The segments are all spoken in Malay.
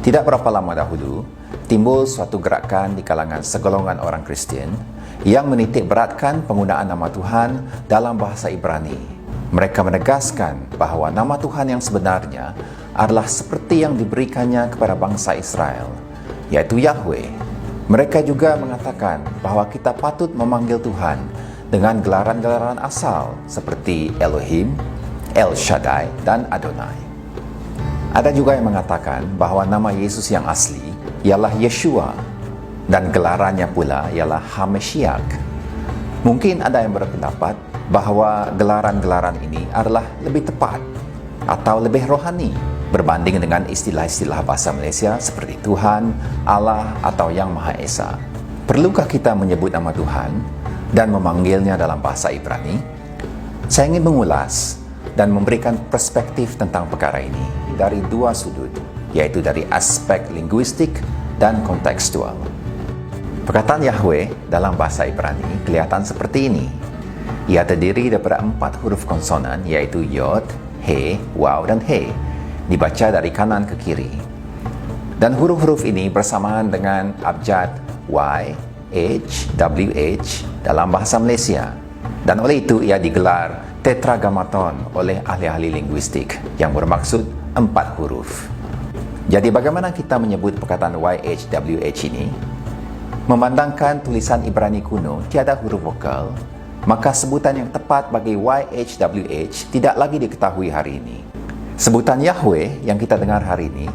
Tidak berapa lama dahulu, timbul suatu gerakan di kalangan segolongan orang Kristian yang menitik beratkan penggunaan nama Tuhan dalam bahasa Ibrani. Mereka menegaskan bahawa nama Tuhan yang sebenarnya adalah seperti yang diberikannya kepada bangsa Israel, yaitu Yahweh. Mereka juga mengatakan bahawa kita patut memanggil Tuhan dengan gelaran-gelaran asal seperti Elohim, El Shaddai, dan Adonai. Ada juga yang mengatakan bahawa nama Yesus yang asli ialah Yeshua dan gelarannya pula ialah HaMashiach. Mungkin ada yang berpendapat bahawa gelaran-gelaran ini adalah lebih tepat atau lebih rohani berbanding dengan istilah-istilah bahasa Malaysia seperti Tuhan, Allah, atau Yang Maha Esa. Perlukah kita menyebut nama Tuhan dan memanggilnya dalam bahasa Ibrani? Saya ingin mengulas dan memberikan perspektif tentang perkara ini dari dua sudut, yaitu dari aspek linguistik dan kontekstual. Perkataan Yahweh dalam bahasa Ibrani kelihatan seperti ini. Ia terdiri daripada 4 huruf konsonan, yaitu Yod, He, Waw, dan He, dibaca dari kanan ke kiri. Dan huruf-huruf ini bersamaan dengan abjad Y, H, WH dalam bahasa Malaysia. Dan oleh itu ia digelar tetragrammaton oleh ahli-ahli linguistik yang bermaksud 4 huruf. Jadi bagaimana kita menyebut perkataan YHWH ini? Memandangkan tulisan Ibrani kuno tiada huruf vokal, maka sebutan yang tepat bagi YHWH tidak lagi diketahui hari ini. Sebutan Yahweh yang kita dengar hari ini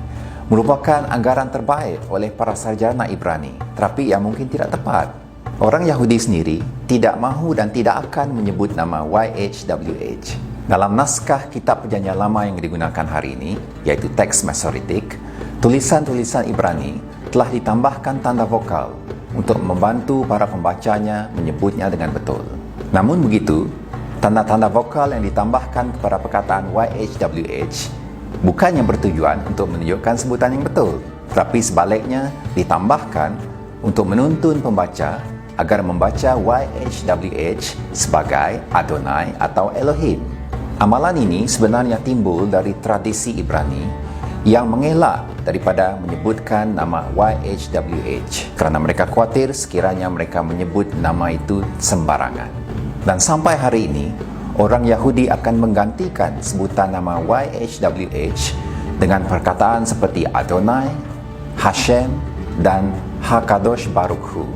merupakan anggaran terbaik oleh para sarjana Ibrani, tetapi ia mungkin tidak tepat. Orang Yahudi sendiri tidak mahu dan tidak akan menyebut nama YHWH. Dalam naskah kitab Perjanjian Lama yang digunakan hari ini, yaitu teks Masoritik, tulisan-tulisan Ibrani telah ditambahkan tanda vokal untuk membantu para pembacanya menyebutnya dengan betul. Namun begitu, tanda-tanda vokal yang ditambahkan kepada perkataan YHWH bukannya bertujuan untuk menunjukkan sebutan yang betul, tetapi sebaliknya ditambahkan untuk menuntun pembaca agar membaca YHWH sebagai Adonai atau Elohim. Amalan ini sebenarnya timbul dari tradisi Ibrani yang mengelak daripada menyebutkan nama YHWH kerana mereka khawatir sekiranya mereka menyebut nama itu sembarangan. Dan sampai hari ini, orang Yahudi akan menggantikan sebutan nama YHWH dengan perkataan seperti Adonai, Hashem, dan HaKadosh Baruch Hu.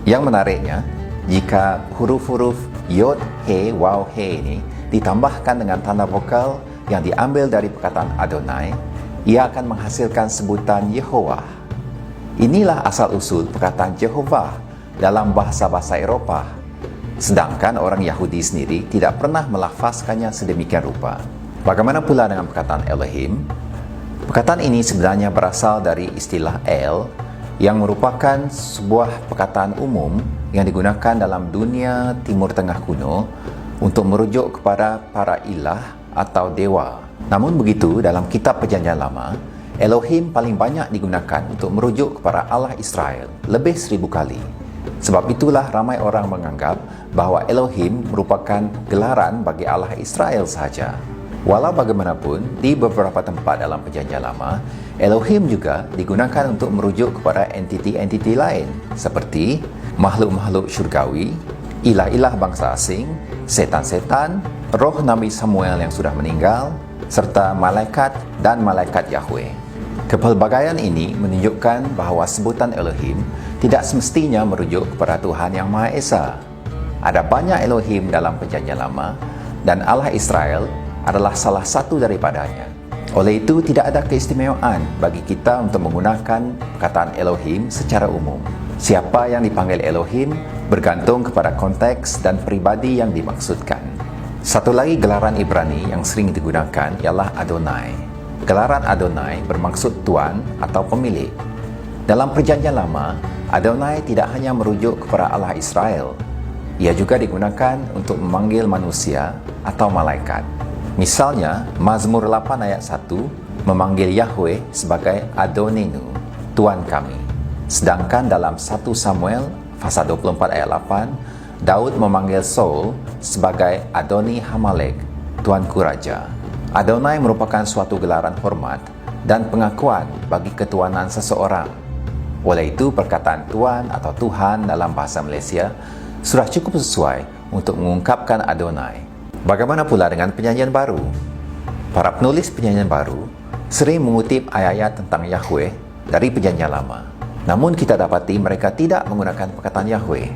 Yang menariknya, jika huruf-huruf Yod, He, Waw, He ini ditambahkan dengan tanda vokal yang diambil dari perkataan Adonai, ia akan menghasilkan sebutan Yehovah. Inilah asal-usul perkataan Jehovah dalam bahasa-bahasa Eropah, sedangkan orang Yahudi sendiri tidak pernah melafazkannya sedemikian rupa. Bagaimana pula dengan perkataan Elohim? Perkataan ini sebenarnya berasal dari istilah El, yang merupakan sebuah perkataan umum yang digunakan dalam dunia Timur Tengah kuno untuk merujuk kepada para ilah atau dewa. Namun begitu, dalam kitab Perjanjian Lama, Elohim paling banyak digunakan untuk merujuk kepada Allah Israel lebih 1000 kali. Sebab itulah ramai orang menganggap bahawa Elohim merupakan gelaran bagi Allah Israel sahaja. Walau bagaimanapun, di beberapa tempat dalam Perjanjian Lama, Elohim juga digunakan untuk merujuk kepada entiti-entiti lain seperti makhluk-makhluk syurgawi, ilah-ilah bangsa asing, setan-setan, roh Nabi Samuel yang sudah meninggal, serta malaikat dan malaikat Yahweh. Kepelbagaian ini menunjukkan bahawa sebutan Elohim tidak semestinya merujuk kepada Tuhan Yang Maha Esa. Ada banyak Elohim dalam Perjanjian Lama dan Allah Israel adalah salah satu daripadanya. Oleh itu, tidak ada keistimewaan bagi kita untuk menggunakan perkataan Elohim secara umum. Siapa yang dipanggil Elohim bergantung kepada konteks dan pribadi yang dimaksudkan. Satu lagi gelaran Ibrani yang sering digunakan ialah Adonai. Gelaran Adonai bermaksud Tuan atau pemilik. Dalam Perjanjian Lama, Adonai tidak hanya merujuk kepada Allah Israel. Ia juga digunakan untuk memanggil manusia atau malaikat. Misalnya, Mazmur 8 ayat 1 memanggil Yahweh sebagai Adonenu, Tuan kami. Sedangkan dalam 1 Samuel pasal 24 ayat 8, Daud memanggil Saul sebagai Adoni Hamalek, Tuanku Raja. Adonai merupakan suatu gelaran hormat dan pengakuan bagi ketuanan seseorang. Oleh itu, perkataan Tuan atau Tuhan dalam bahasa Malaysia sudah cukup sesuai untuk mengungkapkan Adonai. Bagaimana pula dengan penyanyian baru? Para penulis penyanyian baru sering mengutip ayat-ayat tentang Yahweh dari perjanjian lama. Namun kita dapati mereka tidak menggunakan perkataan Yahweh.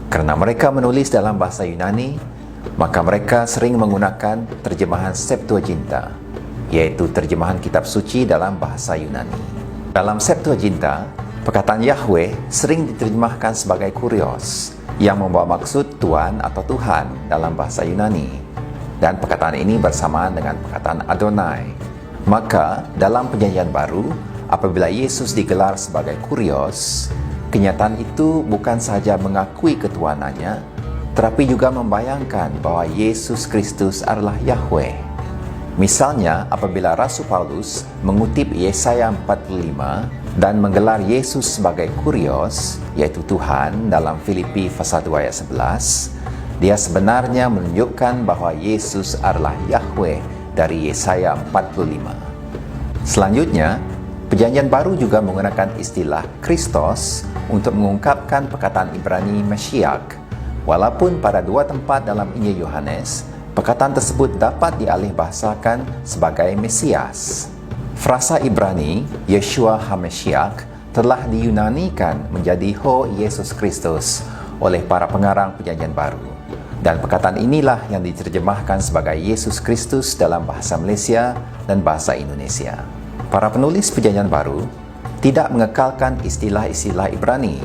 Karena mereka menulis dalam bahasa Yunani, maka mereka sering menggunakan terjemahan Septuaginta, yaitu terjemahan kitab suci dalam bahasa Yunani. Dalam Septuaginta, perkataan Yahweh sering diterjemahkan sebagai Kurios, yang membawa maksud Tuan atau Tuhan dalam bahasa Yunani. Dan perkataan ini bersamaan dengan perkataan Adonai. Maka, dalam perjanjian baru, apabila Yesus digelar sebagai Kurios, kenyataan itu bukan sahaja mengakui ketuanannya, tetapi juga membayangkan bahwa Yesus Kristus adalah Yahweh. Misalnya, apabila Rasul Paulus mengutip Yesaya 45 dan menggelar Yesus sebagai Kurios, yaitu Tuhan, dalam Filipi pasal 2 ayat 11, dia sebenarnya menunjukkan bahwa Yesus adalah Yahweh dari Yesaya 45. Selanjutnya, Perjanjian Baru juga menggunakan istilah Kristos untuk mengungkapkan perkataan Ibrani Mashiach. Walaupun pada dua tempat dalam Injil Yohanes, perkataan tersebut dapat dialihbahasakan sebagai Mesias. Frasa Ibrani, Yeshua HaMashiach, telah diyunanikan menjadi Ho Yesus Kristus oleh para pengarang Perjanjian Baru. Dan perkataan inilah yang diterjemahkan sebagai Yesus Kristus dalam bahasa Malaysia dan bahasa Indonesia. Para penulis Perjanjian Baru tidak mengekalkan istilah-istilah Ibrani,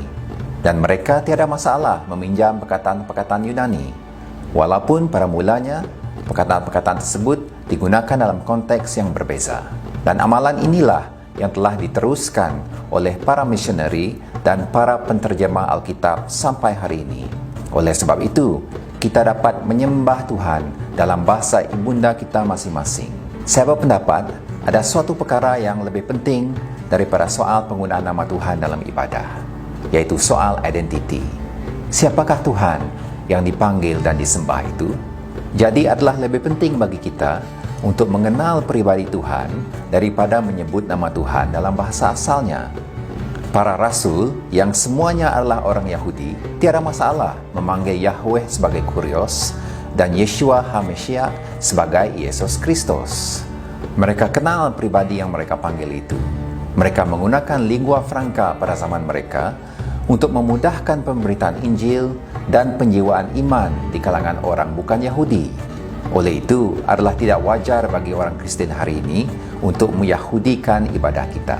dan mereka tiada masalah meminjam perkataan-perkataan Yunani. Walaupun pada mulanya, perkataan-perkataan tersebut digunakan dalam konteks yang berbeza. Dan amalan inilah yang telah diteruskan oleh para misioneri dan para penterjemah Alkitab sampai hari ini. Oleh sebab itu, kita dapat menyembah Tuhan dalam bahasa ibunda kita masing-masing. Saya berpendapat ada suatu perkara yang lebih penting daripada soal penggunaan nama Tuhan dalam ibadah, yaitu soal identiti. Siapakah Tuhan yang dipanggil dan disembah itu? Jadi adalah lebih penting bagi kita untuk mengenal pribadi Tuhan daripada menyebut nama Tuhan dalam bahasa asalnya. Para rasul yang semuanya adalah orang Yahudi tiada masalah memanggil Yahweh sebagai Kurios dan Yeshua HaMashiach sebagai Yesus Kristus. Mereka kenal pribadi yang mereka panggil itu. Mereka menggunakan lingua franca pada zaman mereka untuk memudahkan pemberitaan Injil dan penjiwaan iman di kalangan orang bukan Yahudi. Oleh itu, adalah tidak wajar bagi orang Kristen hari ini untuk meyahudikan ibadah kita.